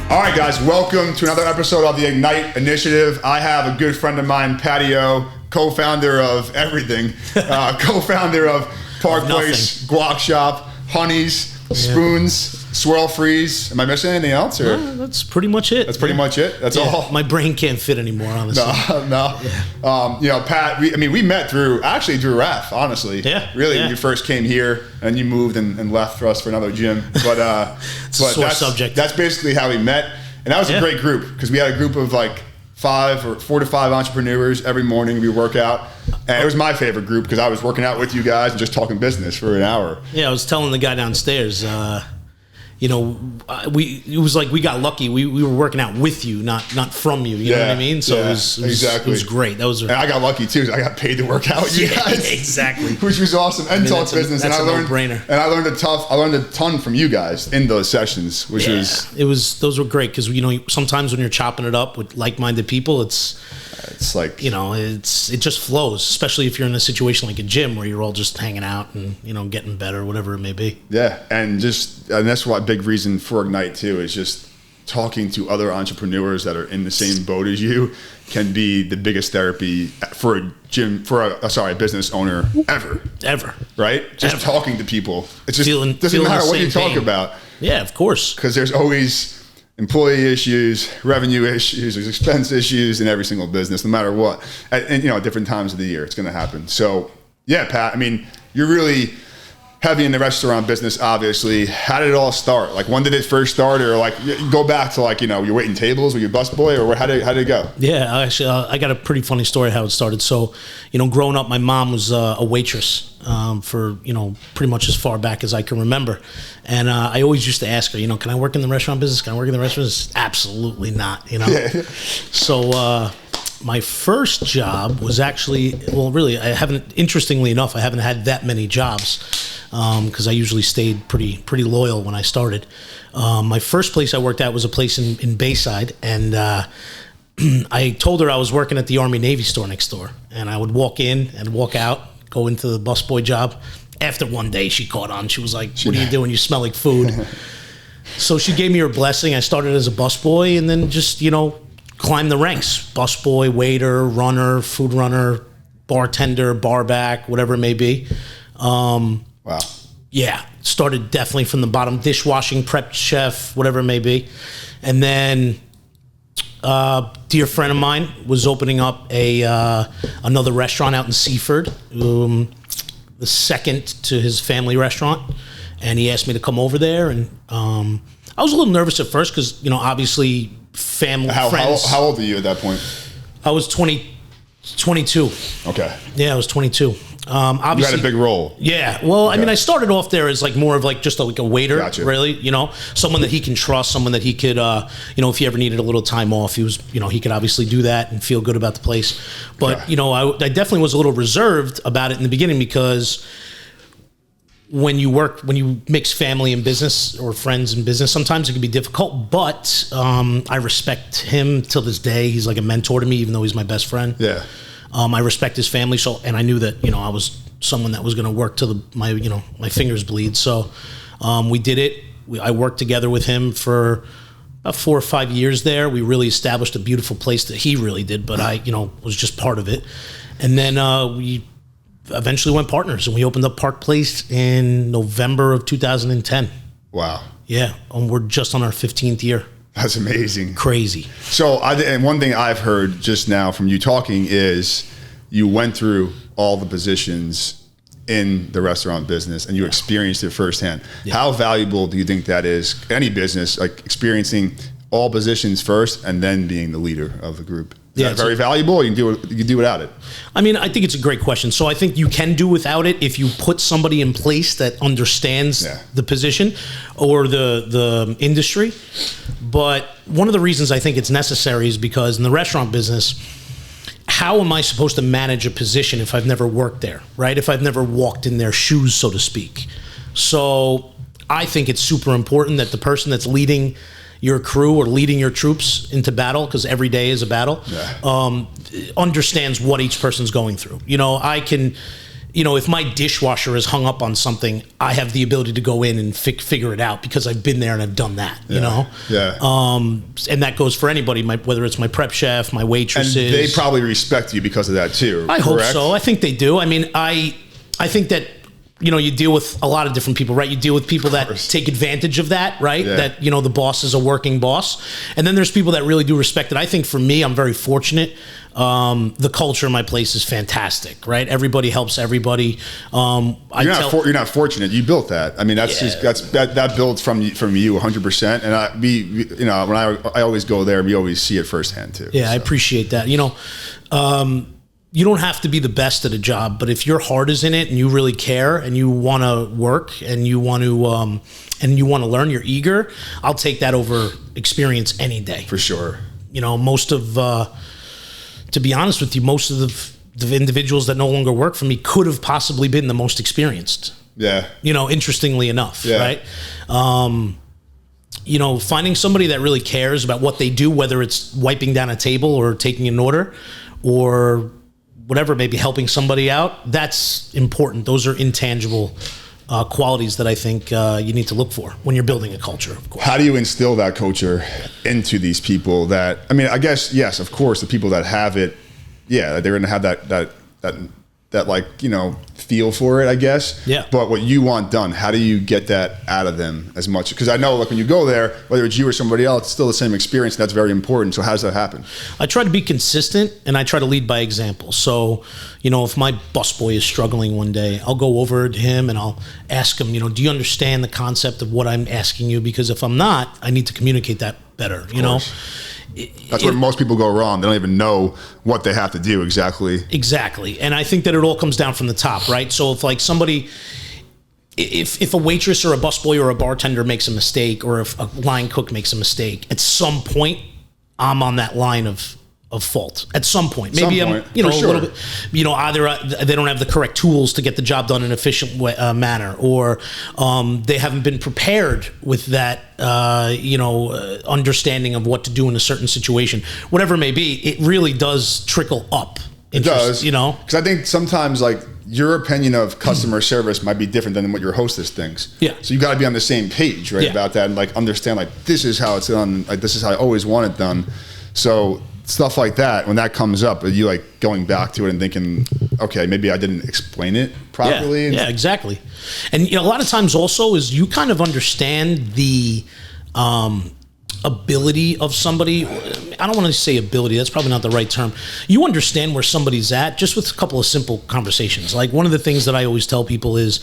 All right, guys, welcome to another episode of the Ignite Initiative. I have a good friend of mine, Patio, co-founder of everything, co-founder of Park Place, Guac Shop, Honeys, Spoons, Swirl Freeze. Am I missing anything else? Or? No, that's pretty much it. That's pretty much it? That's all? My brain can't fit anymore, honestly. No. Yeah. Pat, we met through Ref, honestly. Yeah. Really, when you first came here and you moved and left for us for another gym. But, it's a sore subject. That's basically how we met. And that was a great group because we had a group of like 4 to 5 entrepreneurs every morning. We work out. And it was my favorite group because I was working out with you guys and just talking business for an hour. Yeah, I was telling the guy downstairs, it was like we got lucky. We were working out with you, not from you. You know what I mean? So it was great. And I got lucky too. I got paid to work out with you guys. Exactly. Which was awesome. And talk business. That's and a no-brainer. And I learned a ton from you guys in those sessions, those were great because sometimes when you're chopping it up with like-minded people, it's like it just flows, especially if you're in a situation like a gym where you're all just hanging out and getting better, whatever it may be. Yeah, and that's why a big reason for Ignite too is just talking to other entrepreneurs that are in the same boat as you can be the biggest therapy for a business owner ever, right? Just talking to people. It's just doesn't matter what you talk about. Yeah, of course, because there's always employee issues, revenue issues, there's expense issues in every single business, no matter what. And at different times of the year, it's going to happen. So, yeah, Pat, you're really heavy in the restaurant business, obviously. How did it all start? Like, when did it first start? Or, go back to, you're waiting tables with your busboy? Or how did it go? Yeah, actually, I got a pretty funny story how it started. So, growing up, my mom was a waitress for, pretty much as far back as I can remember. And I always used to ask her, can I work in the restaurant business? Can I work in the restaurant business? Absolutely not, So my first job was actually, interestingly enough, I haven't had that many jobs because I usually stayed pretty loyal when I started. My first place I worked at was a place in Bayside, and I told her I was working at the Army-Navy store next door, and I would walk in and walk out, go into the busboy job. After one day, she caught on. She was like, "What are you doing? You smell like food." So she gave me her blessing. I started as a busboy and then just, climbed the ranks. Busboy, waiter, runner, food runner, bartender, barback, whatever it may be. Wow. Yeah. Started definitely from the bottom. Dishwashing, prep chef, whatever it may be. And then a dear friend of mine was opening up another restaurant out in Seaford, the second to his family restaurant, and he asked me to come over there, and I was a little nervous at first because obviously friends. How old were you at that point? I was 22. Okay. Yeah, I was 22. Obviously, you had a big role. Yeah. Well, okay. I started off there as more of just a waiter, gotcha. Really, someone that he can trust, someone that he could, if he ever needed a little time off, he could obviously do that and feel good about the place. But, I definitely was a little reserved about it in the beginning because when you mix family and business or friends and business, sometimes it can be difficult, but I respect him till this day. He's like a mentor to me, even though he's my best friend. Yeah. I respect his family, and I knew that I was someone that was going to work till my fingers bleed. So we did it. I worked together with him for about 4 or 5 years there. We really established a beautiful place that he really did, but I was just part of it. And then we eventually went partners, and we opened up Park Place in November of 2010. Wow. Yeah, and we're just on our 15th year. That's amazing. Crazy. So, and one thing I've heard just now from you talking is you went through all the positions in the restaurant business and you experienced it firsthand. Yeah. How valuable do you think that is? Any business, experiencing all positions first and then being the leader of the group. Is that very valuable, or you can do without it? I think it's a great question. So I think you can do without it if you put somebody in place that understands the position or the industry. But one of the reasons I think it's necessary is because in the restaurant business, how am I supposed to manage a position if I've never worked there, right? If I've never walked in their shoes, so to speak. So I think it's super important that the person that's leading your crew or leading your troops into battle, because every day is a battle, understands what each person's going through. I can, if my dishwasher is hung up on something, I have the ability to go in and figure it out because I've been there and I've done that, Yeah. And that goes for anybody, whether it's my prep chef, my waitresses. And they probably respect you because of that too. I hope so. I think they do. I mean, I think that, you deal with a lot of different people, right? You deal with people that take advantage of that, right? Yeah. That, the boss is a working boss. And then there's people that really do respect it. I think for me, I'm very fortunate. The culture in my place is fantastic, right? Everybody helps everybody. You're not fortunate. You built that. I mean, that builds from you 100%. And I always go there, we always see it firsthand too. Yeah, so. I appreciate that. You don't have to be the best at a job, but if your heart is in it and you really care and you want to work and you want to learn, you're eager, I'll take that over experience any day. For sure. To be honest with you, most of the individuals that no longer work for me could have possibly been the most experienced. Yeah. Interestingly enough, right? Finding somebody that really cares about what they do, whether it's wiping down a table or taking an order or whatever, maybe helping somebody out, that's important. Those are intangible qualities that I think you need to look for when you're building a culture, of course. How do you instill that culture into these people that, I mean, I guess, yes, of course, the people that have it, yeah, they're going to have that like, feel for it, I guess. Yeah. But what you want done, how do you get that out of them as much? Because I know, like, when you go there, whether it's you or somebody else, it's still the same experience. That's very important. So how does that happen? I try to be consistent and I try to lead by example. So, if my busboy is struggling one day, I'll go over to him and I'll ask him, do you understand the concept of what I'm asking you? Because if I'm not, I need to communicate that better, That's where most people go wrong. They don't even know what they have to do exactly. Exactly. And I think that it all comes down from the top, right? So if like somebody, if a waitress or a busboy or a bartender makes a mistake, or if a line cook makes a mistake, at some point I'm on that line of fault at some point. Maybe I'm, a little bit, either they don't have the correct tools to get the job done in an efficient way, manner, or they haven't been prepared with that, understanding of what to do in a certain situation. Whatever it may be, it really does trickle up. It does, because I think sometimes, like, your opinion of customer service might be different than what your hostess thinks. Yeah. So you got to be on the same page, right, about that, and like understand, like, this is how it's done. Like, this is how I always want it done. So stuff like that, when that comes up, are you like going back to it and thinking, okay, maybe I didn't explain it properly? Yeah, exactly. And a lot of times also is you kind of understand the ability of somebody. I don't want to say ability, that's probably not the right term. You understand where somebody's at just with a couple of simple conversations. Like, one of the things that I always tell people is,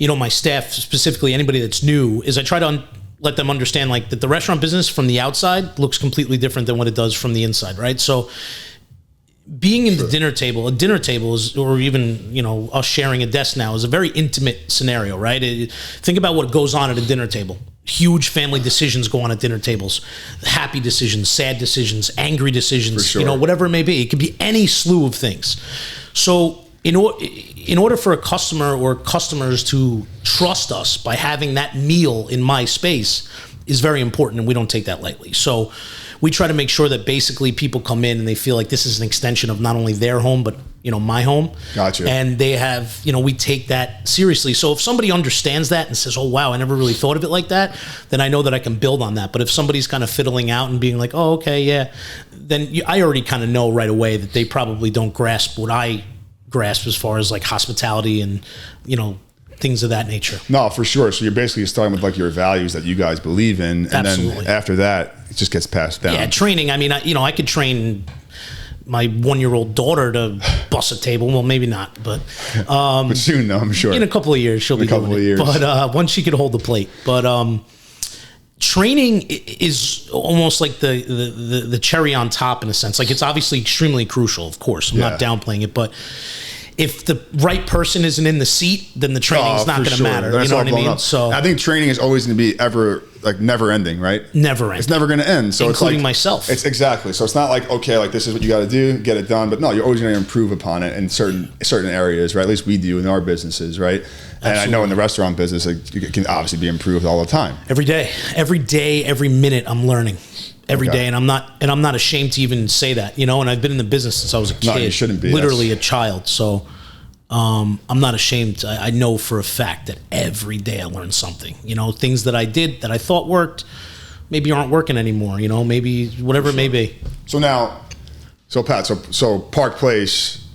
my staff, specifically anybody that's new, is I try to let them understand, like, that the restaurant business from the outside looks completely different than what it does from the inside, right? So being in the dinner table, a dinner table is, or even, us sharing a desk now, is a very intimate scenario, right? Think about what goes on at a dinner table. Huge family decisions go on at dinner tables. Happy decisions, sad decisions, angry decisions, sure. Whatever it may be. It could be any slew of things. So in order for a customer or customers to trust us by having that meal in my space is very important, and we don't take that lightly. So we try to make sure that basically people come in and they feel like this is an extension of not only their home, but my home. Gotcha. And they have, we take that seriously. So if somebody understands that and says, oh, wow, I never really thought of it like that, then I know that I can build on that. But if somebody's kind of fiddling out and being like, oh, okay, yeah, then I already kind of know right away that they probably don't grasp what I grasp as far as like hospitality and, things of that nature. No, for sure. So you're basically starting with like your values that you guys believe in. And Absolutely. Then after that, it just gets passed down. Yeah, training. I mean, I could train my 1-year-old daughter to bus a table. Well, maybe not, but soon though, I'm sure. In a couple of years, she'll be doing it. But once she could hold the plate. But training is almost like the cherry on top in a sense. Like, it's obviously extremely crucial, of course. I'm not downplaying it, but if the right person isn't in the seat, then the training's not going to matter. That's you know what I mean? Up. So I think training is always going to be never ending, right? Never ending. It's never going to end. So including it's like, myself. It's exactly. So it's not like, okay, like, this is what you got to do, get it done. But no, you're always going to improve upon it in certain areas, right? At least we do in our businesses, right? And Absolutely. I know in the restaurant business, it can obviously be improved all the time. Every day, every minute, I'm learning. Every day, and I'm not ashamed to even say that, And I've been in the business since I was a kid. No, you shouldn't be. Literally a child. So I'm not ashamed. I know for a fact that every day I learn something. Things that I did that I thought worked maybe aren't working anymore. Maybe whatever it may be. So Pat, so Park Place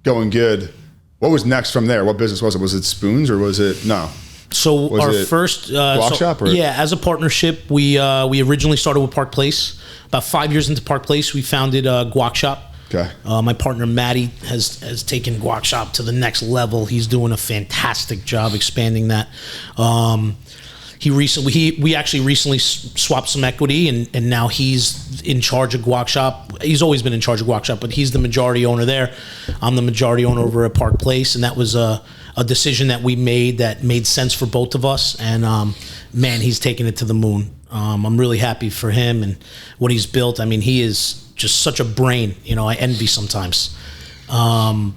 going good. What was next from there? What business was it? Was it spoons or was it no? So was our first guac shop, or? Yeah, as a partnership, we originally started with Park Place. About 5 years into Park Place, we founded Guac Shop. Okay. My partner Matty has taken Guac Shop to the next level. He's doing a fantastic job expanding that. We actually recently swapped some equity, and now he's in charge of Guac Shop. He's always been in charge of Guac Shop, but he's the majority owner there. I'm the majority owner over at Park Place, and that was a decision that we made that made sense for both of us. And man, he's taken it to the moon. I'm really happy for him and what he's built. I mean, he is just such a brain. I envy sometimes. I'm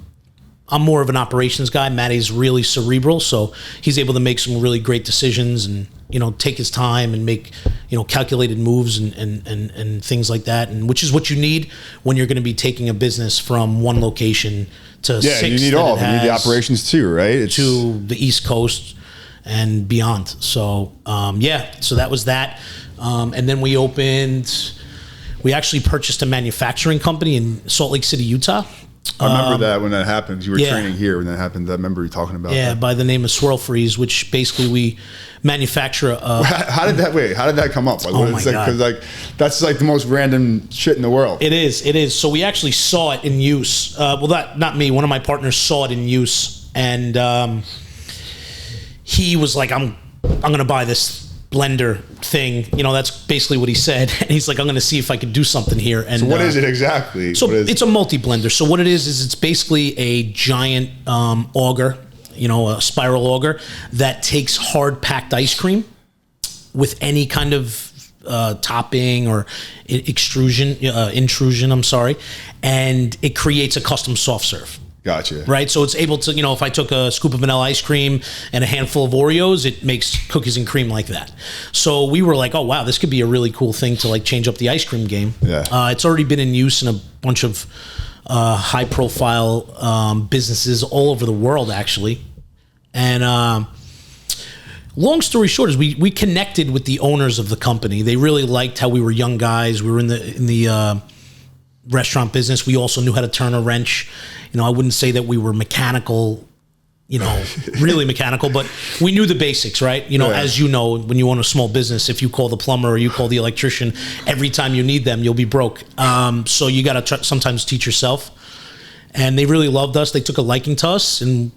more of an operations guy. Matty's really cerebral, so he's able to make some really great decisions and take his time and make calculated moves and things like that, and which is what you need when you're going to be taking a business from one location to six. You need all. You need the operations too, right? To the East Coast and beyond. So so that was that, and then we actually purchased a manufacturing company in Salt Lake City, Utah. I remember that when that happened. You were training here when that happened. I remember you talking about that. Yeah, by the name of Swirl Freeze, which basically we manufacture. How did that come up? Oh my God. Because that's like the most random shit in the world. It is. So we actually saw it in use. Not me. One of my partners saw it in use, and he was like, "I'm going to buy this blender thing." That's basically what he said. And he's like, "I'm going to see if I could do something here." And so what is it exactly? It's a multi-blender. So what it is it's basically a giant auger, a spiral auger that takes hard packed ice cream with any kind of topping or intrusion, and it creates a custom soft serve. Gotcha. Right, so it's able to, if I took a scoop of vanilla ice cream and a handful of Oreos, it makes cookies and cream like that. So we were like, oh wow, this could be a really cool thing to change up the ice cream game. Yeah. It's already been in use in a bunch of high-profile businesses all over the world, actually. And long story short is we connected with the owners of the company. They really liked how we were young guys. We were in the restaurant business. We also knew how to turn a wrench. I wouldn't say that we were mechanical, really mechanical, but we knew the basics, right? As you know, when you own a small business, if you call the plumber or you call the electrician, every time you need them, you'll be broke. So you got to sometimes teach yourself. And they really loved us. They took a liking to us. And,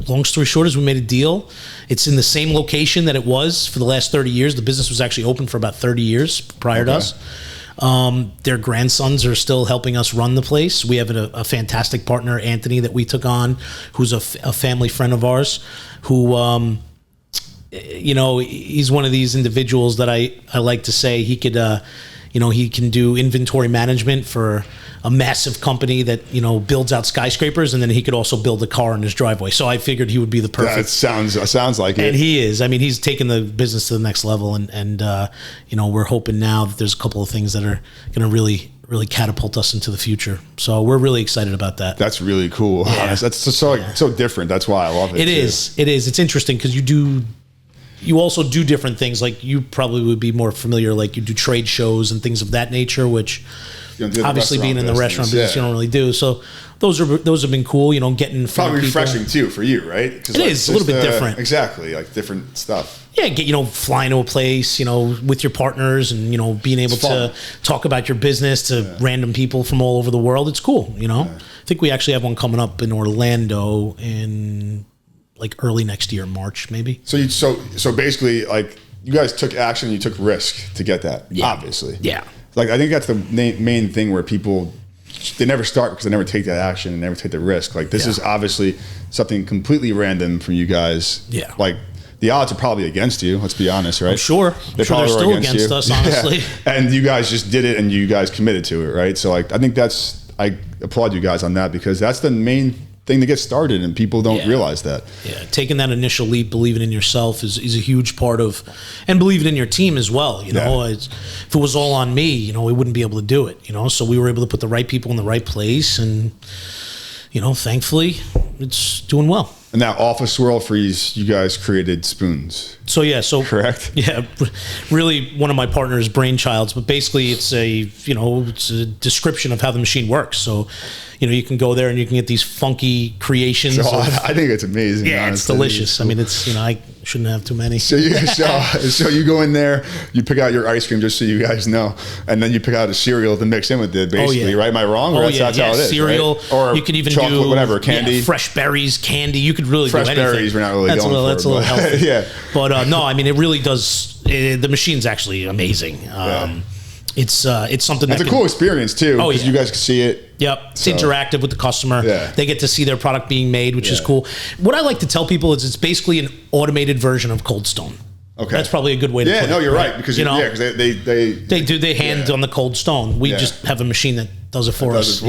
long story short is we made a deal. It's in the same location that it was for the last 30 years. The business was actually open for about 30 years prior to us. Their grandsons are still helping us run the place. We have a fantastic partner, Anthony, that we took on, who's a family friend of ours, who, he's one of these individuals that I like to say he could, he can do inventory management for a massive company that, builds out skyscrapers, and then he could also build a car in his driveway. So I figured he would be the perfect. That sounds like it. And he is. I mean, he's taken the business to the next level, and we're hoping now that there's a couple of things that are going to really catapult us into the future. So we're really excited about that. That's really cool. Yeah. That's so different. That's why I love it. It is. It's interesting because you also do different things. Like you probably would be more familiar, like you do trade shows and things of that nature, which obviously being in the restaurant business, you don't really do. So those have been cool, getting in front probably of people. Refreshing too for you, right? It is a little bit different. Exactly, like different stuff. Yeah, flying to a place, with your partners and, being able to talk about your business to random people from all over the world. It's cool, I think we actually have one coming up in Orlando in early next year, March maybe. So basically, you guys took action, you took risk to get that, obviously. Yeah. I think that's the main thing where people, they never start because they never take that action and never take the risk. This is obviously something completely random for you guys. Yeah. The odds are probably against you, let's be honest, right? I'm sure. They're still against us, honestly. Yeah. And you guys just did it and you guys committed to it, right? So I think I applaud you guys on that because that's the main thing to get started, and people don't realize that. Yeah, taking that initial leap, believing in yourself is a huge part of, and believing in your team as well. If it was all on me, we wouldn't be able to do it. So we were able to put the right people in the right place, and thankfully, it's doing well. And now Office Swirl Freeze, you guys created spoons. So correct. Yeah, really one of my partner's brainchilds, but basically it's a description of how the machine works. So, you can go there and you can get these funky creations. So I think it's amazing. Yeah, honestly. It's delicious. I mean, it's I shouldn't have too many. So you go in there, you pick out your ice cream, just so you guys know, and then you pick out a cereal to mix in with it. Basically, right? Am I wrong? Or that's how it is. Cereal, right? Or you could even chocolate, do whatever, candy, fresh berries, candy. You could really fresh do anything. Berries. We're not really going for. That's a little healthy. Yeah, but no, I mean, it really does. The machine's actually amazing. It's something it's a cool experience too, because you guys can see it. Yep, it's interactive with the customer. Yeah. They get to see their product being made, which is cool. What I like to tell people is it's basically an automated version of Cold Stone. Okay, that's probably a good way to put it. Yeah, no, you're right, because because they hand on the Cold Stone. We just have a machine that does it for us.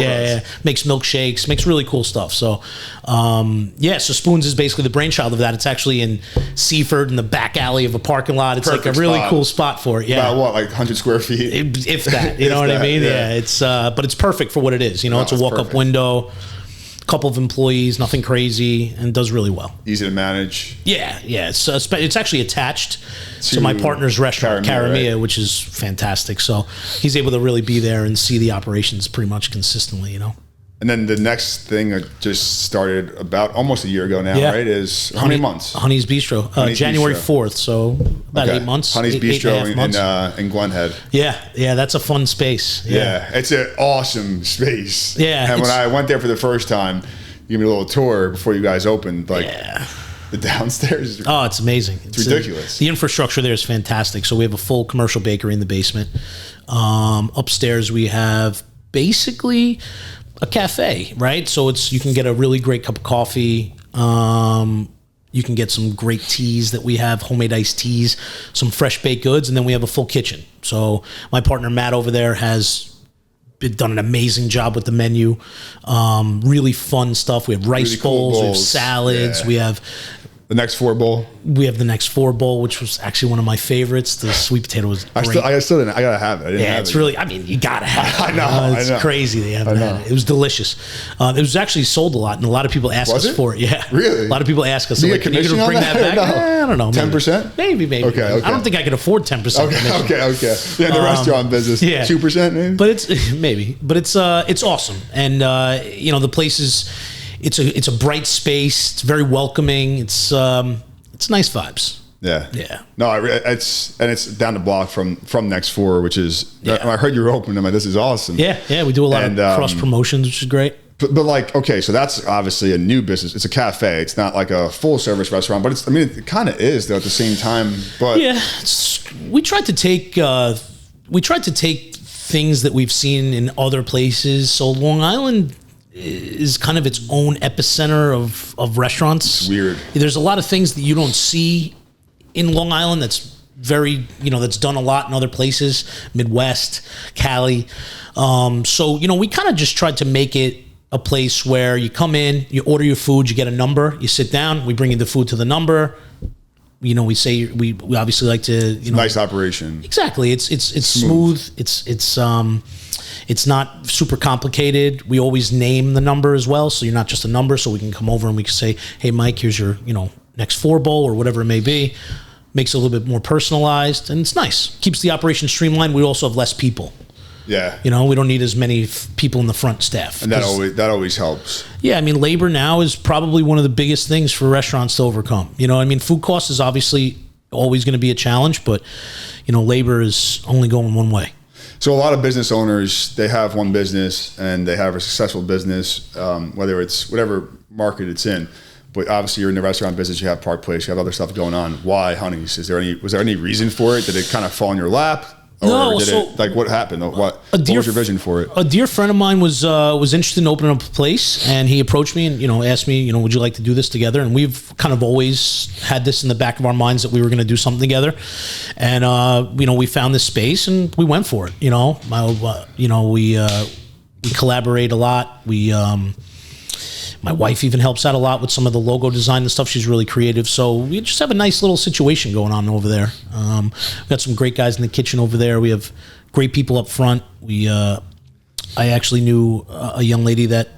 Makes milkshakes, makes really cool stuff. So, so Spoons is basically the brainchild of that. It's actually in Seaford in the back alley of a parking lot. It's Perfect like a really spot. Cool spot for it. Yeah, about what, like 100 square feet, if that. You know what I mean? Yeah, it's but it's perfect for what it is. It's a walk-up window. Couple of employees, nothing crazy, and does really well. Easy to manage. Yeah. It's actually attached to my partner's restaurant, Caramia, right? Which is fantastic. So he's able to really be there and see the operations pretty much consistently, And then the next thing I just started about almost a year ago now, right? Is how many months? Honey's Bistro, January 4th, so about 8 months. Honey's Bistro in Glenhead. Yeah, that's a fun space. Yeah, it's an awesome space. Yeah, and when I went there for the first time, you gave me a little tour before you guys opened. The downstairs. It's amazing. It's ridiculous. The infrastructure there is fantastic. So we have a full commercial bakery in the basement. Upstairs we have basically a cafe, right? So you can get a really great cup of coffee. You can get some great teas that we have, homemade iced teas, some fresh baked goods, and then we have a full kitchen. So my partner Matt over there has done an amazing job with the menu. Really fun stuff. We have rice bowls, we have salads, we have the next 4 bowl. We have the next 4 bowl, which was actually one of my favorites. The sweet potato was great. I gotta have it. It's really, you gotta have it. I know. It's crazy they haven't had it. It was delicious. It was actually sold a lot, and a lot of people ask us for it. Yeah. Really? A lot of people ask us, can you bring that back? I don't know. 10%? Maybe. Okay. I don't think I could afford 10%. Okay. Yeah, the restaurant business. 2% maybe? But it's maybe. But it's awesome. And the place is it's a bright space. It's very welcoming. It's nice vibes. Yeah. No, it's down the block from Next 4, which is. I heard you were opening. I'm like, this is awesome. Yeah. We do a lot of cross promotions, which is great. But okay, so that's obviously a new business. It's a cafe. It's not like a full service restaurant, but it kind of is though at the same time. But yeah, we tried to take things that we've seen in other places. So Long Island is kind of its own epicenter of restaurants. It's weird. There's a lot of things that you don't see in Long Island that's very, that's done a lot in other places, Midwest, Cali. So, we kind of just tried to make it a place where you come in, you order your food, you get a number, you sit down, we bring you the food to the number. We say we obviously like to, nice operation. Exactly. It's smooth. It's not super complicated. We always name the number as well, so you're not just a number. So we can come over and we can say, "Hey, Mike, here's your next 4 bowl or whatever it may be." Makes it a little bit more personalized, and it's nice. Keeps the operation streamlined. We also have less people. Yeah. We don't need as many people in the front staff. And that always helps. Yeah, labor now is probably one of the biggest things for restaurants to overcome. Food cost is obviously always going to be a challenge, but labor is only going one way. So a lot of business owners, they have one business and they have a successful business, whether it's whatever market it's in. But obviously you're in the restaurant business, you have Park Place, you have other stuff going on. Why Honey's? Was there any reason for it? Did it kind of fall in your lap? Or what happened? What was your vision for it? A dear friend of mine was interested in opening up a place, and he approached me and asked me, would you like to do this together? And we've kind of always had this in the back of our minds that we were going to do something together. And we found this space and we went for it. We collaborate a lot. My wife even helps out a lot with some of the logo design and stuff. She's really creative. So we just have a nice little situation going on over there. We've got some great guys in the kitchen over there. We have great people up front. I actually knew a young lady that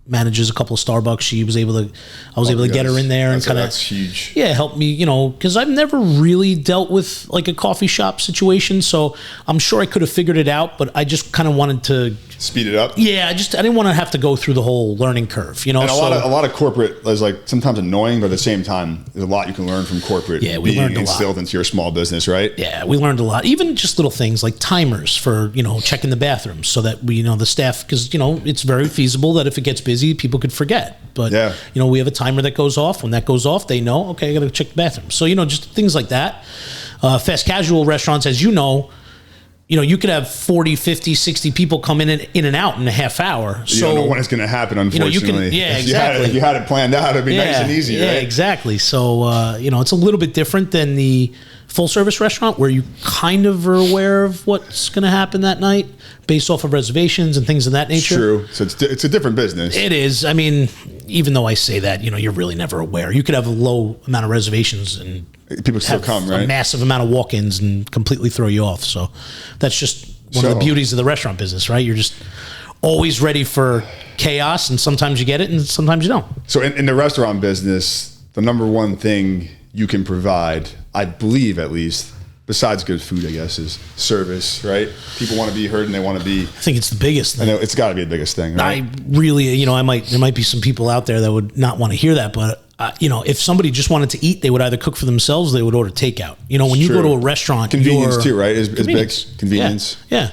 manages a couple of Starbucks. I was able to get her in there and kind of, that's huge. Yeah, help me, because I've never really dealt with like a coffee shop situation. So I'm sure I could have figured it out, but I just kind of wanted to speed it up. Yeah, I didn't want to have to go through the whole learning curve, And a lot of corporate is like sometimes annoying, but at the same time, there's a lot you can learn from corporate. Yeah, we learned a lot. Instilled into your small business, right? Yeah, we learned a lot. Even just little things like timers for, checking the bathrooms so that we, the staff, because, it's very feasible that if it gets busy, people could forget. But, we have a timer that goes off. When that goes off, they know, okay, I got to check the bathroom. So, just things like that. Fast casual restaurants, as you know, you could have 40, 50, 60 people come in and out in a half hour. You don't know when it's going to happen, unfortunately. Exactly. If you had it planned out, it'd be nice and easy, right? Yeah, exactly. So, it's a little bit different than the full-service restaurant where you kind of are aware of what's going to happen that night based off of reservations and things of that nature. True. So it's a different business. It is. I mean, even though I say that, you're really never aware. You could have a low amount of reservations and people still come, right? A massive amount of walk-ins and completely throw you off. So that's just one of the beauties of the restaurant business, right? You're just always ready for chaos, and sometimes you get it and sometimes you don't. So in the restaurant business, the number one thing you can provide, I believe at least, besides good food, I guess, is service, right? People want to be heard and they want to be... I think it's the biggest thing. I know, it's got to be the biggest thing, right? I really, there might be some people out there that would not want to hear that, but if somebody just wanted to eat, they would either cook for themselves, or they would order takeout. When you go to a restaurant, convenience too, right? Is big convenience. Yeah.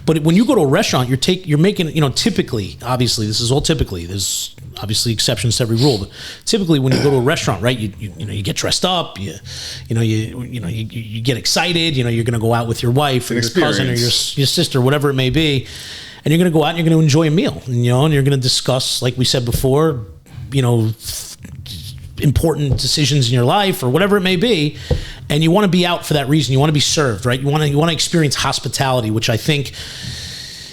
But when you go to a restaurant, you're making, typically, obviously, this is all typically. There's obviously exceptions to every rule, but typically when you go to a restaurant, right, you get dressed up, you get excited, you're going to go out with your wife or your cousin or your sister, whatever it may be, and you're going to go out and you're going to enjoy a meal, and you're going to discuss, like we said before, important decisions in your life or whatever it may be, and you want to be out for that reason. You want to be served, right? You want to experience hospitality, which I think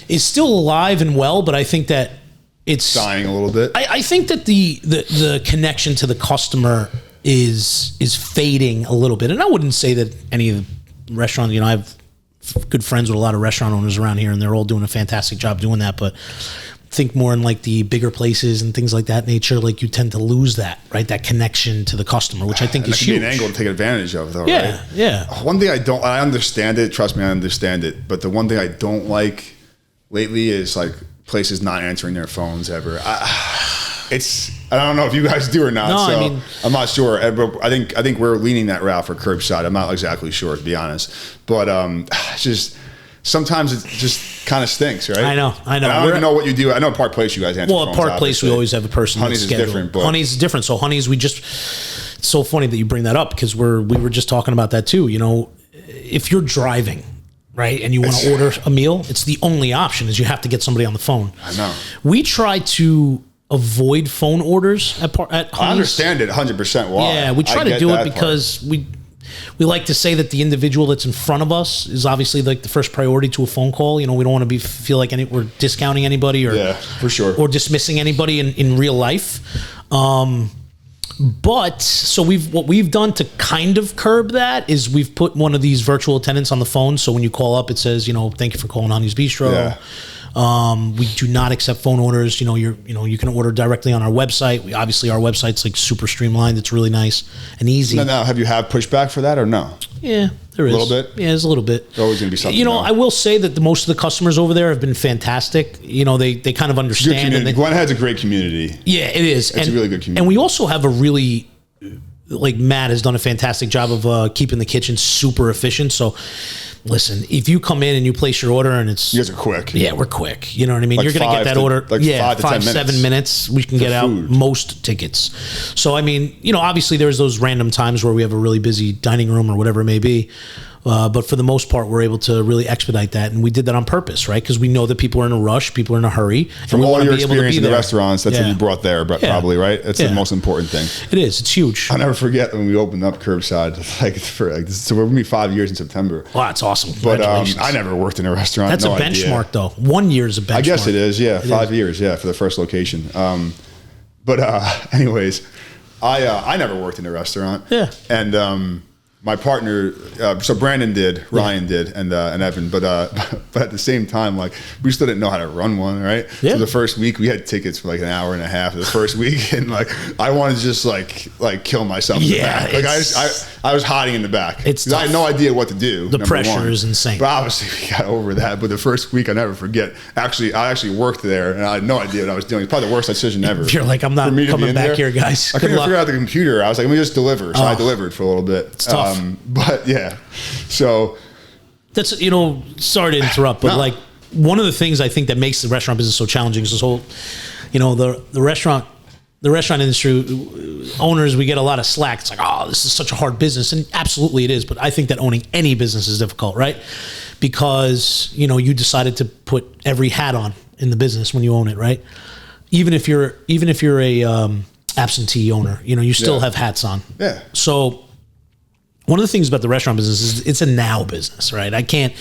is still alive and well, but I think that it's dying a little bit. I think that the connection to the customer is fading a little bit, and I wouldn't say that any of the restaurants. I have good friends with a lot of restaurant owners around here, and they're all doing a fantastic job doing that, but think more in like the bigger places and things like that nature, like you tend to lose that, right? That connection to the customer, which I think is huge. Be an angle to take advantage of, though, yeah, right? Yeah. One thing I understand it. Trust me, I understand it. But the one thing I don't like lately is like places not answering their phones ever. I don't know if you guys do or not. No, so I'm not sure. But I think we're leaning that route for curbside. I'm not exactly sure, to be honest. But it's just. Sometimes it just kind of stinks, right? I know. And I don't even know what you do. I know at Park Place you guys answer phones. Well, at Park Place we always have a person. Honey's is different. But Honey's is different. So Honey's, it's so funny that you bring that up because we were just talking about that too. If you're driving, right, and you want to order a meal, it's the only option is you have to get somebody on the phone. I know. We try to avoid phone orders at Honey's. I understand it 100% why. Yeah, we try to do it because we like to say that the individual that's in front of us is obviously like the first priority to a phone call. We don't want to feel like we're discounting anybody or for sure, or dismissing anybody in real life. But so what we've done to kind of curb that is we've put one of these virtual attendants on the phone. So when you call up, it says, thank you for calling Honey's Bistro. Yeah. We do not accept phone orders. You can order directly on our website. Our website's like super streamlined. It's really nice and easy. Now, have you had pushback for that or no? Yeah, there is. A little bit? Yeah, there's a little bit. There's always going to be something. I will say that most of the customers over there have been fantastic. They kind of understand. And Glenhead's a great community. Yeah, it is. It's a really good community. And we also have a really, Matt has done a fantastic job of keeping the kitchen super efficient. So, listen, if you come in and you place your order and it's... You guys are quick. Yeah, we're quick. You know what I mean? Like you're going to get that order... 5 to 10 minutes. 7 minutes. We can get out most tickets. So, obviously there's those random times where we have a really busy dining room or whatever it may be. But for the most part, we're able to really expedite that. And we did that on purpose, right? Because we know that people are in a rush, people are in a hurry. From all your experience in the restaurants, that's what you brought there, probably, right? That's the most important thing. It is. It's huge. I'll never forget when we opened up curbside. So we're going to be 5 years in September. Wow, that's awesome. But I never worked in a restaurant. That's a benchmark, though. 1 year is a benchmark. I guess it is, yeah. 5 years, for the first location. Anyways, I never worked in a restaurant. Yeah. And my partner, so Brandon did, Ryan did, and Evan, but at the same time, like we still didn't know how to run one, right? Yeah. So the first week we had tickets for like an hour and a half. The first week, and like I wanted to just like kill myself in the back. Like I was hiding in the back. It's I had no idea what to do. The pressure is insane. But obviously we got over that. But the first week I never forget. Actually, I worked there, and I had no idea what I was doing. It's probably the worst decision ever. You're like, I'm not coming back here, guys. I couldn't figure out the computer. I was like, let me just deliver. So I delivered for a little bit. It's tough. But yeah, so that's, sorry to interrupt, but like one of the things I think that makes the restaurant business so challenging is this whole, the restaurant industry owners, we get a lot of slack. It's like, oh, this is such a hard business. And absolutely it is. But I think that owning any business is difficult, right? Because, you decided to put every hat on in the business when you own it, right? Even if you're a absentee owner, you still have hats on. Yeah. So one of the things about the restaurant business is it's a now business, right? I can't,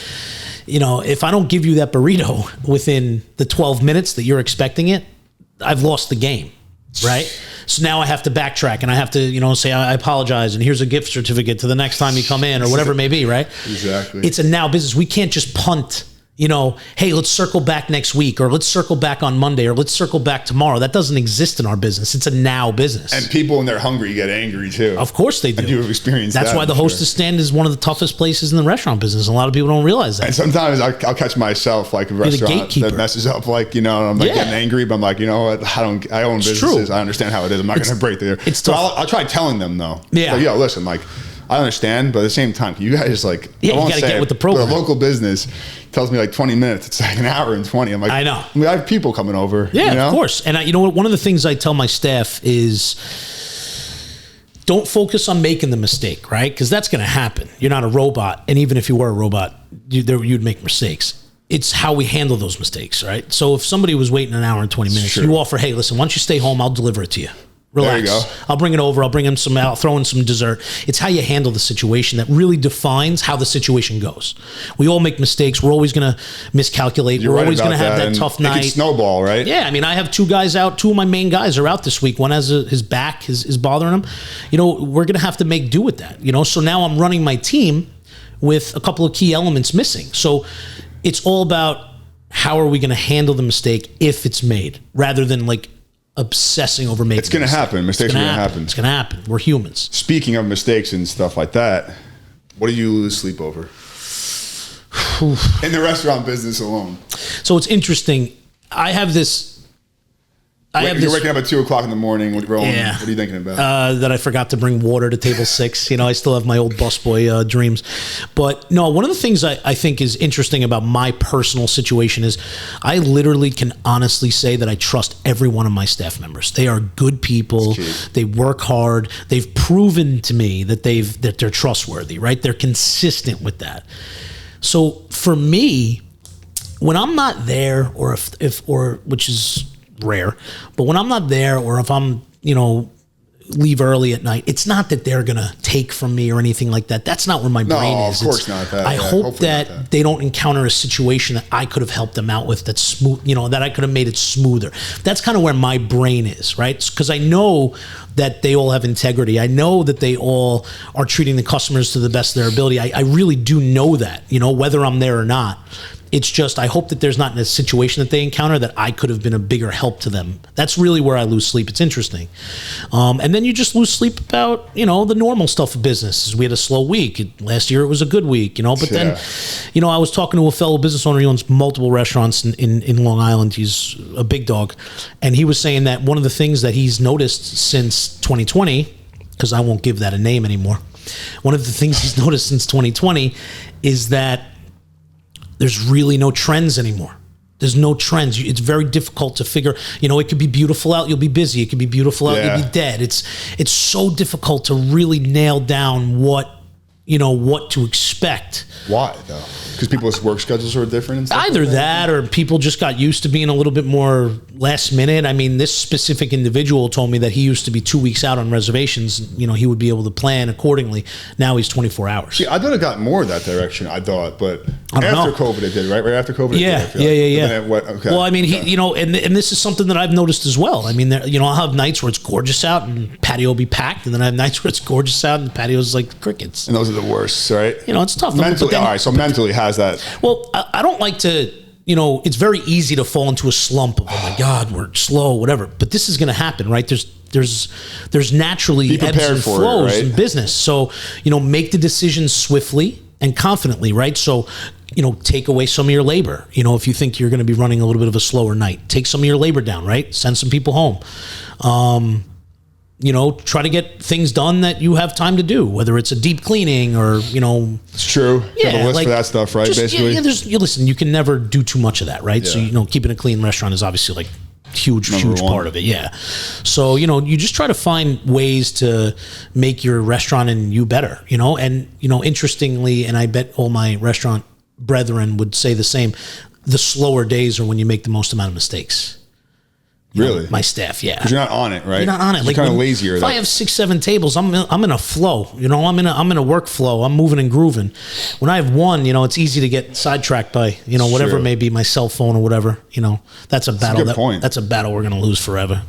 if I don't give you that burrito within the 12 minutes that you're expecting it, I've lost the game, right? So now I have to backtrack and I have to, say, I apologize and here's a gift certificate to the next time you come in or whatever it may be, right? Exactly. It's a now business. We can't just punt, hey, let's circle back next week, or let's circle back on Monday, or let's circle back tomorrow. That doesn't exist in our business. It's a now business. And people, when they're hungry, get angry too. Of course they do. You've experienced that. That's why the hostess stand is one of the toughest places in the restaurant business. A lot of people don't realize that. And sometimes I'll catch myself like a restaurant that messes up, like, I'm like getting angry, but I'm like, you know what? I own businesses. True. I understand how it is. I'm not going to break there. It's tough. I'll try telling them though. Yeah. Like, listen, like, I understand, but at the same time, you guys like, you got to get with the program. The local business tells me like 20 minutes. It's like an hour and 20. I'm like, I know. I have people coming over. Yeah, of course. And you know what? One of the things I tell my staff is don't focus on making the mistake, right? Because that's going to happen. You're not a robot. And even if you were a robot, you'd make mistakes. It's how we handle those mistakes, right? So if somebody was waiting an hour and 20 minutes, you offer, hey, listen, why don't you stay home? I'll deliver it to you. Relax. There you go. I'll bring it over. I'll bring him I'll throw in some dessert. It's how you handle the situation that really defines how the situation goes. We all make mistakes. We're always going to miscalculate. We're always going to have that tough night. It can snowball, right? Yeah. I mean, I have two guys out. Two of my main guys are out this week. One has his back is bothering him. We're going to have to make do with that. So now I'm running my team with a couple of key elements missing. So it's all about how are we going to handle the mistake if it's made, rather than like obsessing over making. It's going to happen. Mistakes are going to happen. It's going to happen. We're humans. Speaking of mistakes and stuff like that, what do you lose sleep over in the restaurant business alone? So it's interesting. I have this. You're waking up at 2:00 in the morning. What are you thinking about? That I forgot to bring water to table 6. I still have my old busboy dreams. But no, one of the things I think is interesting about my personal situation is I literally can honestly say that I trust every one of my staff members. They are good people. They work hard. They've proven to me that they're trustworthy, right? They're consistent with that. So for me, when I'm not there, or if which is rare, but when I'm not there, or if I'm, leave early at night, it's not that they're going to take from me or anything like that. That's not where my brain is. Of course not that. I hope that they don't encounter a situation that I could have helped them out with that's smooth, that I could have made it smoother. That's kind of where my brain is, right? Because I know that they all have integrity. I know that they all are treating the customers to the best of their ability. I really do know that, whether I'm there or not. It's just, I hope that there's not a situation that they encounter that I could have been a bigger help to them. That's really where I lose sleep. It's interesting. And then you just lose sleep about, the normal stuff of business. We had a slow week. Last year it was a good week, but then, I was talking to a fellow business owner. He owns multiple restaurants in Long Island. He's a big dog. And he was saying that one of the things that he's noticed since 2020, because I won't give that a name anymore. One of the things he's noticed since 2020 is that there's really no trends anymore. There's no trends. It's very difficult to figure, it could be beautiful out, you'll be busy. It could be beautiful out, you'll be dead. It's so difficult to really nail down what to expect. Why though? Because people's work schedules are different and stuff? Either that or people just got used to being a little bit more last minute. I mean, this specific individual told me that he used to be 2 weeks out on reservations. He would be able to plan accordingly. Now he's 24 hours. See, I thought it got more that direction, but I don't after know. COVID it did, right? Right after COVID Yeah, it did, yeah. Okay. Well, I mean, he, and this is something that I've noticed as well. I mean, I'll have nights where it's gorgeous out and patio will be packed, and then I have nights where it's gorgeous out and the patio's like crickets. And those are the worst, right? It's tough. Mentally, all right, so mentally has that. Well, I don't like to, it's very easy to fall into a slump of, oh my God, we're slow, whatever. But this is going to happen, right? There's naturally ebbs and flows in business. So, make the decisions swiftly and confidently, right? So, take away some of your labor. If you think you're going to be running a little bit of a slower night, take some of your labor down, right? Send some people home. Try to get things done that you have time to do, whether it's a deep cleaning or, It's true. You have a list for that stuff, right? Basically. Listen, you can never do too much of that, right? Yeah. So, keeping a clean restaurant is obviously like huge part of it. Yeah. So, you just try to find ways to make your restaurant and you better, and, interestingly, and I bet all my restaurant brethren would say the same, the slower days are when you make the most amount of mistakes. Really? My staff, yeah. Because you're not on it, right? You're not on it. You're kind of lazier. If I have 6-7 tables, I'm in a flow. I'm in a workflow. I'm moving and grooving. When I have one, it's easy to get sidetracked by whatever it may be, my cell phone or whatever. That's a battle. That's a good point. That's a battle we're going to lose forever,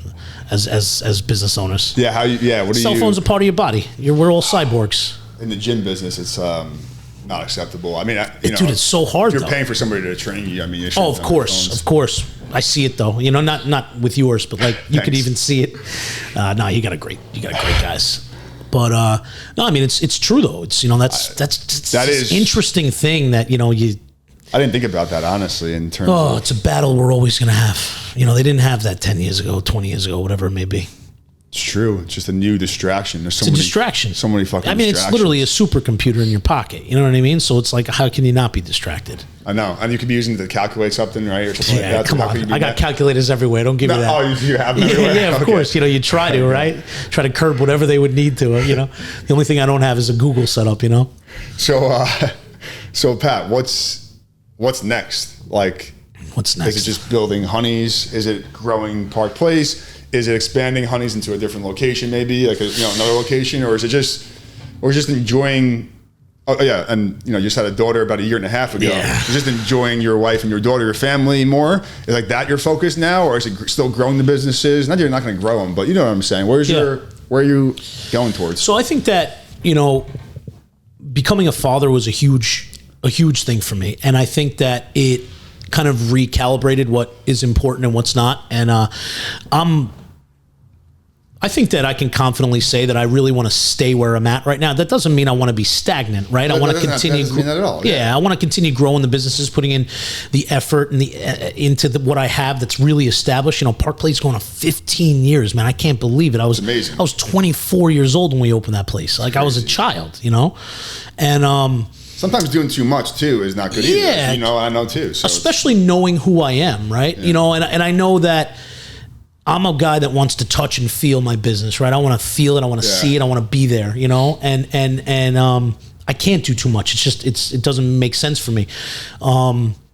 as business owners. Yeah. What do you? Cell phone's a part of your body. We're all cyborgs. In the gym business, it's not acceptable. I mean, dude, it's so hard. If you're paying for somebody to train you, I mean, you of course. I see it though. Not with yours, but like you could even see it. No, you got great guys. But no, I mean it's true though. It's that is interesting thing that you. I didn't think about that honestly. In terms of it's a battle we're always gonna have. They didn't have that 10 years ago, 20 years ago, whatever it may be. It's true. It's just a new distraction. There's a distraction. So many fucking. I mean, it's literally a supercomputer in your pocket. You know what I mean? So it's like, how can you not be distracted? I know, and you could be using it to calculate something, right, or something like that. Come on, I got calculators everywhere. Don't give me that. Oh, you have them everywhere. Yeah, of course. You try to, right? Try to curb whatever they would need to. The only thing I don't have is a Google setup. So Pat, what's next? Like, what's next? Is it just building Honey's? Is it growing Park Place? Is it expanding Honey's into a different location, maybe like another location, or is it just enjoying? Oh yeah, and you just had a daughter about a year and a half ago. Yeah. You're just enjoying your wife and your daughter, your family more. Is like that your focus now, or is it still growing the businesses? Not that you're not going to grow them, but you know what I'm saying. Where are you going towards? So I think that becoming a father was a huge thing for me, and I think that it kind of recalibrated what is important and what's not. And I think that I can confidently say that I really want to stay where I'm at right now. That doesn't mean I want to be stagnant, right? I want to continue. That doesn't mean that at all. Yeah, I want to continue growing the businesses, putting in the effort and into what I have that's really established. Park Place going on 15 years, man. I can't believe it. I was amazing. I was 24 years old when we opened that place. Like I was a child, and sometimes doing too much too is not good either. Yeah, I know too. So especially knowing who I am, right? Yeah. And I know that I'm a guy that wants to touch and feel my business, right? I want to feel it, I want to see it, I want to be there, and I can't do too much. It's just it doesn't make sense for me.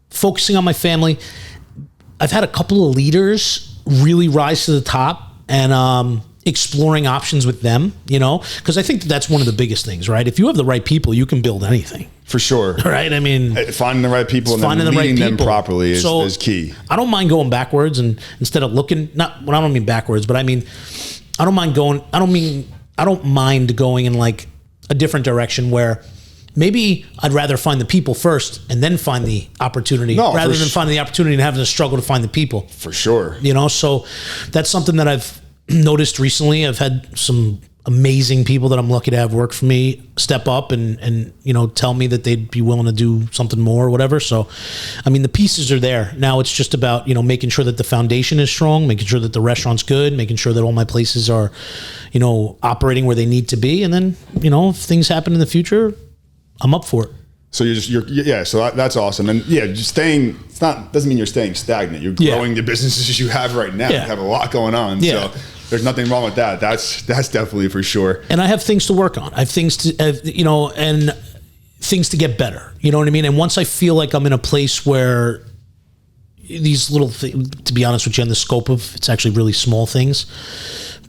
Focusing on my family, I've had a couple of leaders really rise to the top, and exploring options with them, because I think that's one of the biggest things, right? If you have the right people, you can build anything. For sure. Right? I mean, finding the right people and then leading them properly is key. I don't mind going backwards, and instead of looking, I don't mean backwards, but I mean, I don't mind going in like a different direction where maybe I'd rather find the people first and then find the opportunity rather than finding the opportunity and having to struggle to find the people. For sure. So that's something that I've noticed recently. I've had some amazing people that I'm lucky to have work for me step up and tell me that they'd be willing to do something more or whatever. So, I mean, the pieces are there. Now it's just about, making sure that the foundation is strong, making sure that the restaurant's good, making sure that all my places are, operating where they need to be. And then, if things happen in the future, I'm up for it. So so that's awesome. And just doesn't mean you're staying stagnant. You're growing the businesses you have right now. You have a lot going on. Yeah. So there's nothing wrong with that. That's definitely for sure. And I have things to work on. I have things to, and things to get better. You know what I mean? And once I feel like I'm in a place where these little things, to be honest with you, in the scope of, it's actually really small things,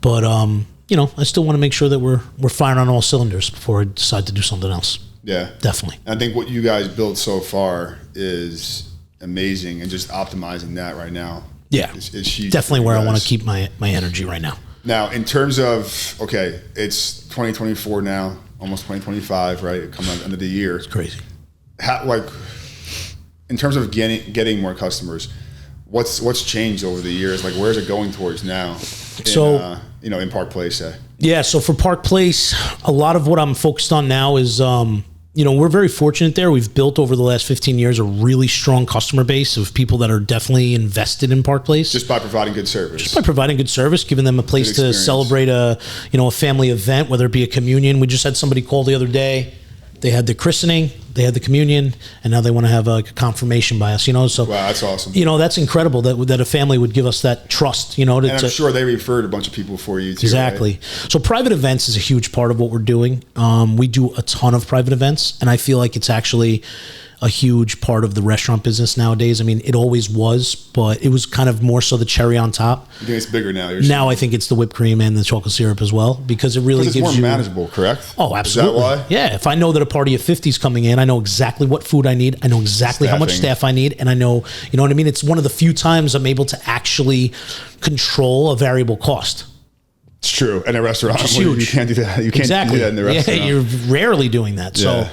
but I still want to make sure that we're firing on all cylinders before I decide to do something else. Yeah. Definitely. I think what you guys built so far is amazing, and just optimizing that right now. Yeah. Is huge. Definitely where I want to keep my energy right now. Now, in terms of, okay, it's 2024 now, almost 2025, right? Coming at the end of the year. It's crazy. Like, in terms of getting more customers, what's changed over the years? Like, where's it going towards now? In Park Place, Yeah, so for Park Place, a lot of what I'm focused on now is, we're very fortunate there. We've built over the last 15 years a really strong customer base of people that are definitely invested in Park Place. Just by providing good service. Just by providing good service, giving them a place to celebrate a family event, whether it be a communion. We just had somebody call the other day. They had the christening, they had the communion, and now they want to have a confirmation by us. So wow, that's awesome. That's incredible that a family would give us that trust. And I'm sure they referred a bunch of people for you too. Exactly. Right? So private events is a huge part of what we're doing. We do a ton of private events, and I feel like it's actually a huge part of the restaurant business nowadays. I mean, it always was, but it was kind of more so the cherry on top. You think it's bigger now? Now I think it's the whipped cream and the chocolate syrup as well, because it really gives you... It's more manageable, correct? Oh, absolutely. Is that why? Yeah. If I know that a party of 50 is coming in, I know exactly what food I need. I know exactly how much staff I need. And I know, you know what I mean? It's one of the few times I'm able to actually control a variable cost. It's true. In a restaurant, it's huge. You can't do that. You can't do that in the restaurant. Yeah, you're rarely doing that. Yeah. So...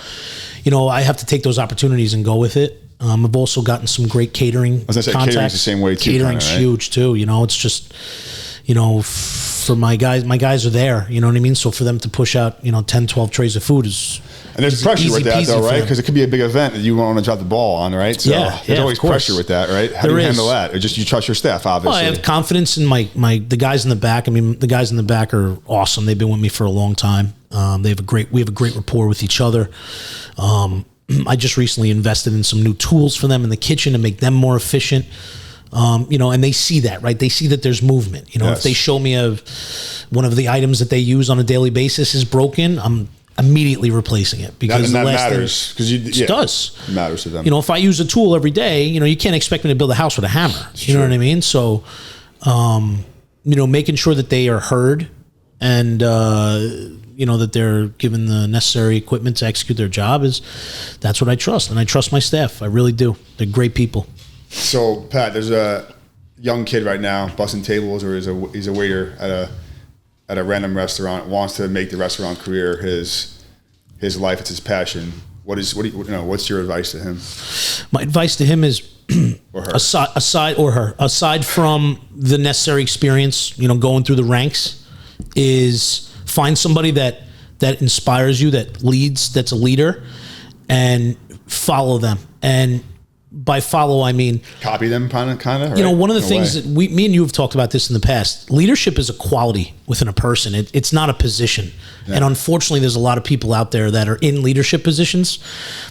I have to take those opportunities and go with it. I've also gotten some great catering contacts. Catering's the same way too. Catering's huge too. It's just, for my guys are there. You know what I mean? So for them to push out, 10, 12 trays of food is... And there's pressure with that though, right? Because it could be a big event that you want to drop the ball on, right? So there's always pressure with that, right? How do you handle that? Or just you trust your staff, obviously? Well, I have confidence in the guys in the back. I mean, the guys in the back are awesome. They've been with me for a long time. We have a great rapport with each other. I just recently invested in some new tools for them in the kitchen to make them more efficient. And they see that, right? They see that there's movement. If they show me one of the items that they use on a daily basis is broken, I'm immediately replacing it, because that matters. It does. It matters to them. If I use a tool every day, you can't expect me to build a house with a hammer. You know what I mean? So, making sure that they are heard and, that they're given the necessary equipment to execute their job that's what I trust. And I trust my staff. I really do. They're great people. So, Pat, there's a young kid right now busting tables, or he's a waiter at a random restaurant, wants to make the restaurant career his life. It's his passion. What's your advice to him? My advice to him is, or her. aside from the necessary experience, going through the ranks, is find somebody that inspires you, that leads, that's a leader, and follow them. And by follow, I mean copy them, kind of. Right? One of the things that me and you have talked about this in the past. Leadership is a quality within a person. It's not a position. Yeah. And unfortunately, there's a lot of people out there that are in leadership positions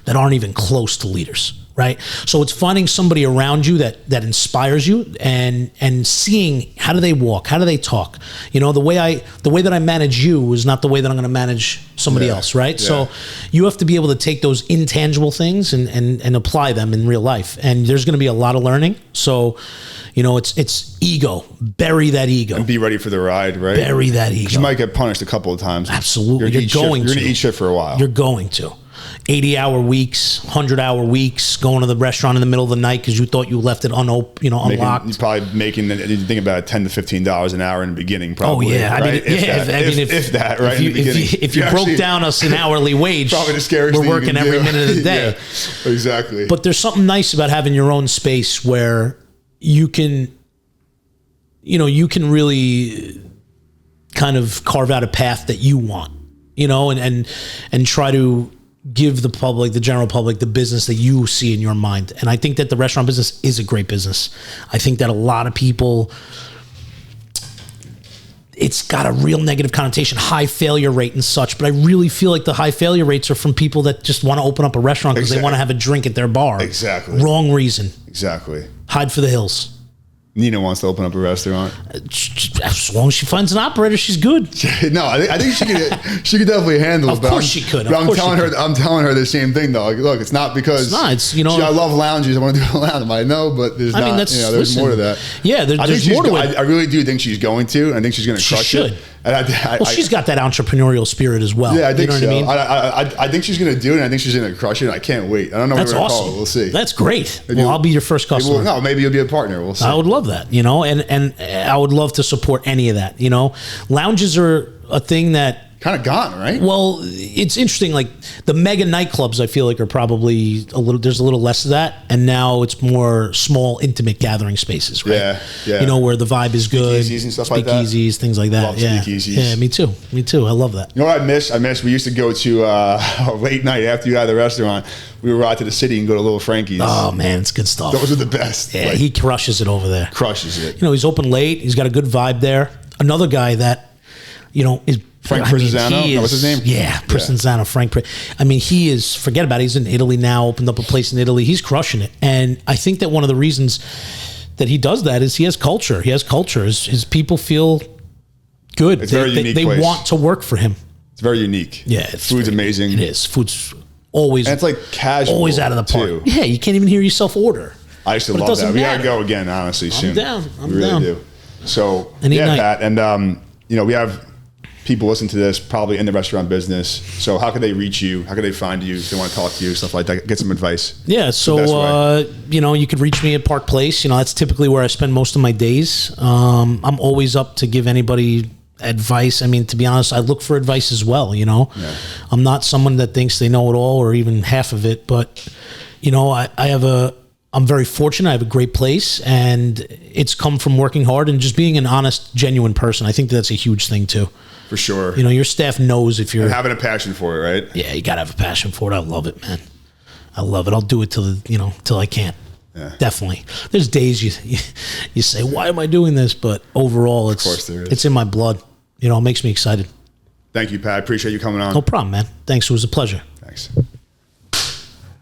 that aren't even close to leaders. Right. So it's finding somebody around you that inspires you, and seeing how do they walk, how do they talk. The way that I manage you is not the way that I'm going to manage somebody else. Right. Yeah. So you have to be able to take those intangible things and apply them in real life. And there's going to be a lot of learning. So, it's ego. Bury that ego. And be ready for the ride, right? Bury that ego. You might get punished a couple of times. Absolutely. You're going to eat shit for a while. You're going to. 80-hour weeks, 100-hour weeks, going to the restaurant in the middle of the night because you thought you left it unlocked. You're probably making, you think about $10 to $15 an hour in the beginning, probably. Oh, yeah. Right? If that, right? If you broke down us an hourly wage, probably the scariest we're working every minute of the day. Yeah, exactly. But there's something nice about having your own space where you can really kind of carve out a path that you want, and try to give the general public, the business that you see in your mind. And I think that the restaurant business is a great business. I think that a lot of people, it's got a real negative connotation, high failure rate and such. But I really feel like the high failure rates are from people that just want to open up a restaurant because they want to have a drink at their bar. Exactly. Wrong reason. Exactly. Hide for the hills. Nina wants to open up a restaurant. As long as she finds an operator, she's good. No, I think she could definitely handle it. Of course she could. I'm telling her the same thing though. Like, look, it's not because I love lounges. I want to do a lounge. I know, but there's there's more to that. Yeah, there's more to it. I really do think she's going to. I think she's going to crush it. Well, she's got that entrepreneurial spirit as well. Yeah, I think you know so. what I mean? I think she's going to do it, and I think she's going to crush it. I can't wait. I don't know what That's we're going to awesome. call it. We'll see. That's great. Maybe Well, I'll be your first customer. Maybe you'll be a partner. We'll see. I would love that, and I would love to support any of that, Lounges are a thing that Kind of gone, right? Well, it's interesting. Like the mega nightclubs, I feel like are probably there's a little less of that, and now it's more small, intimate gathering spaces, right? Yeah. Where the vibe is good. Speakeasies and stuff like that. Speakeasies, things like that. Love speakeasies. Yeah, me too. I love that. You know what I miss? We used to go to a late night after you got out of the restaurant. We would ride to the city and go to Little Frankie's. Oh man, it's good stuff. Those are the best. Yeah, he crushes it over there. Crushes it. He's open late. He's got a good vibe there. Another guy that, is Frank Prisenzano? What's his name? Yeah, Prisenzano, Frank. He is, forget about it. He's in Italy now, opened up a place in Italy. He's crushing it. And I think that one of the reasons that he does that is he has culture. His people feel good. It's a very unique They place. want to work for him. It's very unique. Yeah. Food's amazing. It is. Food's always. And it's like casual. Always out of the park. Too. Yeah, you can't even hear yourself order. I used to love that. We got to go again, honestly, soon. I'm down. We really do. So, Any night. Pat. And, we have people listen to this probably in the restaurant business. So how can they reach you? How can they find you if they want to talk to you, stuff like that? Get some advice. Yeah, so you could reach me at Park Place. That's typically where I spend most of my days. I'm always up to give anybody advice. To be honest, I look for advice as well. Yeah. I'm not someone that thinks they know it all or even half of it, but I'm very fortunate. I have a great place, and it's come from working hard and just being an honest, genuine person. I think that's a huge thing too. For sure. Your staff knows if you're... And having a passion for it, right? Yeah, you got to have a passion for it. I love it, man. I love it. I'll do it till I can't. Yeah. Definitely. There's days you say, why am I doing this? But overall, it's in my blood. It makes me excited. Thank you, Pat. I appreciate you coming on. No problem, man. Thanks. It was a pleasure. Thanks.